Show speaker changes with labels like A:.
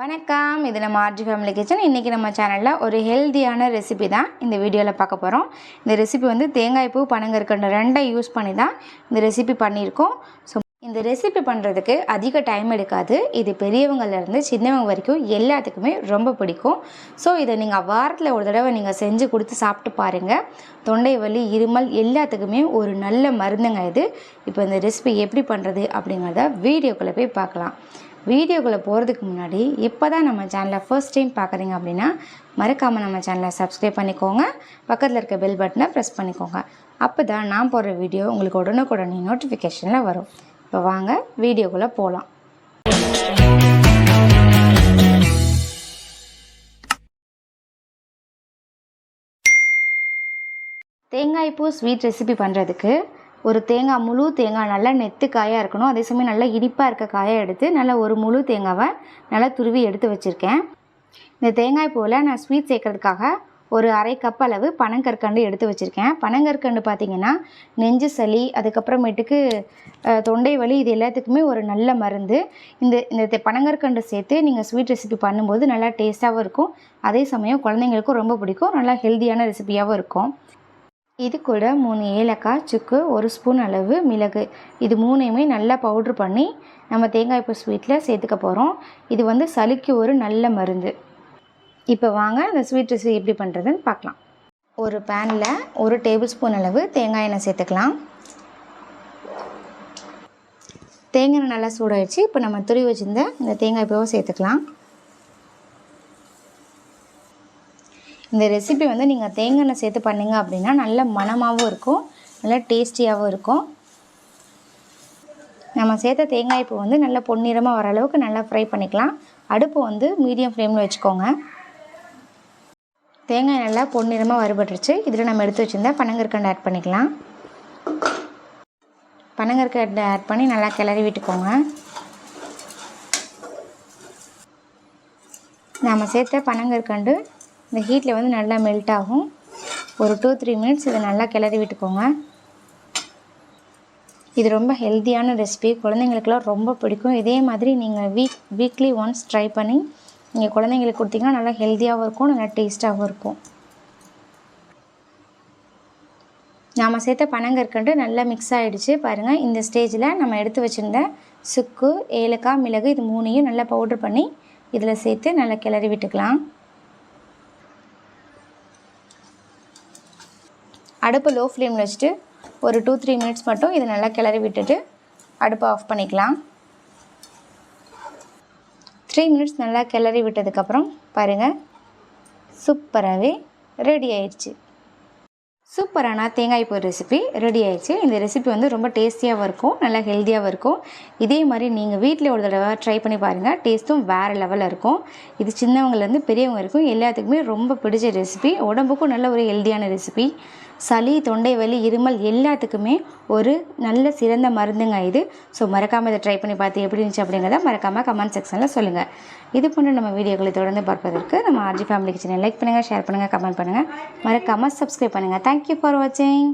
A: வணக்கம், இது நம்ம ஆர்ஜி ஃபேமிலி கிச்சன். இன்றைக்கி நம்ம சேனலில் ஒரு ஹெல்த்தியான ரெசிபி தான் இந்த வீடியோவில் பார்க்க போகிறோம். இந்த ரெசிபி வந்து தேங்காய் பூ பனங்கற்கண்டு ரெண்டை யூஸ் பண்ணி தான் இந்த ரெசிபி பண்ணியிருக்கோம். ஸோ இந்த ரெசிபி பண்ணுறதுக்கு அதிக டைம் எடுக்காது. இது பெரியவங்கள்லேருந்து சின்னவங்க வரைக்கும் எல்லாத்துக்குமே ரொம்ப பிடிக்கும். ஸோ இதை நீங்கள் வாரத்தில் ஒரு தடவை நீங்கள் செஞ்சு கொடுத்து சாப்பிட்டு பாருங்கள். தொண்டை வலி, இருமல் எல்லாத்துக்குமே ஒரு நல்ல மருந்துங்க இது. இப்போ இந்த ரெசிபி எப்படி பண்ணுறது அப்படிங்கிறத வீடியோக்குள்ளே போய் பார்க்கலாம். வீடியோக்குள்ளே போகிறதுக்கு முன்னாடி இப்போ தான் நம்ம சேனலை ஃபர்ஸ்ட் டைம் பார்க்குறீங்க அப்படின்னா மறக்காமல் நம்ம சேனலை சப்ஸ்கிரைப் பண்ணிக்கோங்க. பக்கத்தில் இருக்க பெல் பட்டனை ப்ரெஸ் பண்ணிக்கோங்க. அப்போ தான் நான் போடுற வீடியோ உங்களுக்கு உடனுக்குடனே நோட்டிஃபிகேஷனில் வரும். இப்போ வாங்க வீடியோக்குள்ளே போகலாம். தேங்காய் பூ ஸ்வீட் ரெசிபி பண்ணுறதுக்கு ஒரு முழு தேங்காய் நல்லா நெத்து காயாக இருக்கணும். அதே சமயம் நல்லா இனிப்பாக இருக்க காயாக எடுத்து நல்லா ஒரு முழு தேங்காவை நல்லா துருவி எடுத்து வச்சுருக்கேன். இந்த தேங்காய் பூவில் நான் ஸ்வீட் சேர்க்கறதுக்காக ஒரு அரை கப் அளவு பனங்கற்கண்டு எடுத்து வச்சுருக்கேன். பனங்கற்கண்டு பார்த்திங்கன்னா நெஞ்சு சளி, அதுக்கப்புறமேட்டுக்கு தொண்டை வலி, இது எல்லாத்துக்குமே ஒரு நல்ல மருந்து. இந்த பனங்கற்கண்டு சேர்த்து நீங்கள் ஸ்வீட் ரெசிபி பண்ணும்போது நல்லா டேஸ்ட்டாகவும் இருக்கும். அதே சமயம் குழந்தைங்களுக்கும் ரொம்ப பிடிக்கும். நல்லா ஹெல்த்தியான ரெசிபியாகவும் இருக்கும். இது கூட 3 ஏலக்காய், சுக்கு, 1 ஸ்பூன் அளவு மிளகு, இது மூணையுமே நல்லா பவுட்ரு பண்ணி நம்ம தேங்காய் பூ ஸ்வீட்டில் சேர்த்துக்க போகிறோம். இது வந்து சளிக்கு ஒரு நல்ல மருந்து. இப்போ வாங்க இந்த ஸ்வீட் ரெசிபி எப்படி பண்ணுறதுன்னு பார்க்கலாம். ஒரு பேனில் 1 டேபிள் ஸ்பூன் அளவு தேங்காய் எண்ணெய் சேர்த்துக்கலாம். தேங்காய் எண்ணெய் நல்லா சூடாயிடுச்சு. இப்போ நம்ம துருவி வச்சுருந்த இந்த தேங்காய் பூவை சேர்த்துக்கலாம். இந்த ரெசிபி வந்து நீங்கள் தேங்காய் எண்ணெய் சேர்த்து பண்ணிங்க அப்படின்னா நல்ல மணமாகவும் இருக்கும், நல்லா டேஸ்டியாகவும் இருக்கும். நம்ம சேர்த்த தேங்காய் பூ வந்து நல்லா பொன்னிறமாக வர அளவுக்கு நல்லா ஃப்ரை பண்ணிக்கலாம். அடுப்பு வந்து மீடியம் ஃப்ளேமில் வச்சுக்கோங்க. தேங்காய் நல்லா பொன்னிறமாக வறுபட்டுருச்சு. இதில் நம்ம எடுத்து வச்சுருந்தா பனங்கற்கண்டு ஆட் பண்ணிக்கலாம். பனங்கற்கண்டு ஆட் பண்ணி நல்லா கிளறி விட்டுக்கோங்க. நம்ம சேர்த்த பனங்கற்கண்டு இந்த ஹீட்டில் வந்து நல்லா மெல்ட் ஆகும். ஒரு 2-3 மினிட்ஸ் இதை நல்லா கிளறி விட்டுக்கோங்க. இது ரொம்ப ஹெல்த்தியான ரெசிபி, குழந்தைங்களுக்குலாம் ரொம்ப பிடிக்கும். இதே மாதிரி நீங்கள் வீக்லி ஒன்ஸ் ட்ரை பண்ணி நீங்கள் குழந்தைங்களுக்கு கொடுத்தீங்கன்னா நல்லா ஹெல்த்தியாகவும் இருக்கும், நல்லா டேஸ்ட்டாகவும் இருக்கும். நாம் சேர்த்த பனங்கற்கண்டு நல்லா மிக்ஸ் ஆகிடுச்சு பாருங்கள். இந்த ஸ்டேஜில் நம்ம எடுத்து வச்சுருந்த சுக்கு, ஏலக்காய், மிளகு இது மூணையும் நல்லா பவுட்ரு பண்ணி இதில் சேர்த்து நல்லா கிளறி விட்டுக்கலாம். அடுப்பு லோ ஃப்ளேமில் வச்சுட்டு ஒரு 2-3 மினிட்ஸ் மட்டும் இதை நல்லா கிளறி விட்டுட்டு அடுப்பை ஆஃப் பண்ணிக்கலாம். 3 மினிட்ஸ் நல்லா கிளறி விட்டதுக்கப்புறம் பாருங்கள், சூப்பராகவே ரெடி ஆயிடுச்சு. சூப்பரான தேங்காய் பூ ரெசிபி ரெடி ஆயிடுச்சு. இந்த ரெசிபி வந்து ரொம்ப டேஸ்டியாகவும் இருக்கும், நல்லா ஹெல்த்தியாகவும் இருக்கும். இதே மாதிரி நீங்கள் வீட்டில் ஒரு தடவை ட்ரை பண்ணி பாருங்கள். டேஸ்ட்டும் வேறு லெவலில் இருக்கும். இது சின்னவங்கலேருந்து பெரியவங்க வரைக்கும் எல்லாத்துக்குமே ரொம்ப பிடிச்ச ரெசிபி. உடம்புக்கும் நல்ல ஒரு ஹெல்த்தியான ரெசிபி. சளி, தொண்டை வலி, இருமல் எல்லாத்துக்குமே ஒரு நல்ல சிறந்த மருந்துங்க இது. ஸோ மறக்காமல் இதை ட்ரை பண்ணி பார்த்து எப்படி இருந்துச்சு அப்படிங்கிறத மறக்காமல் கமெண்ட் செக்ஷனில் சொல்லுங்கள். இது போன்ற நம்ம வீடியோக்களை தொடர்ந்து பார்ப்பதற்கு நம்ம ஆர்ஜி ஃபேமிலி கிச்சனை லைக் பண்ணுங்கள், ஷேர் பண்ணுங்கள், கமெண்ட் பண்ணுங்கள், மறக்காமல் சப்ஸ்கிரைப் பண்ணுங்கள். தேங்க்யூ ஃபார் வாட்சிங்.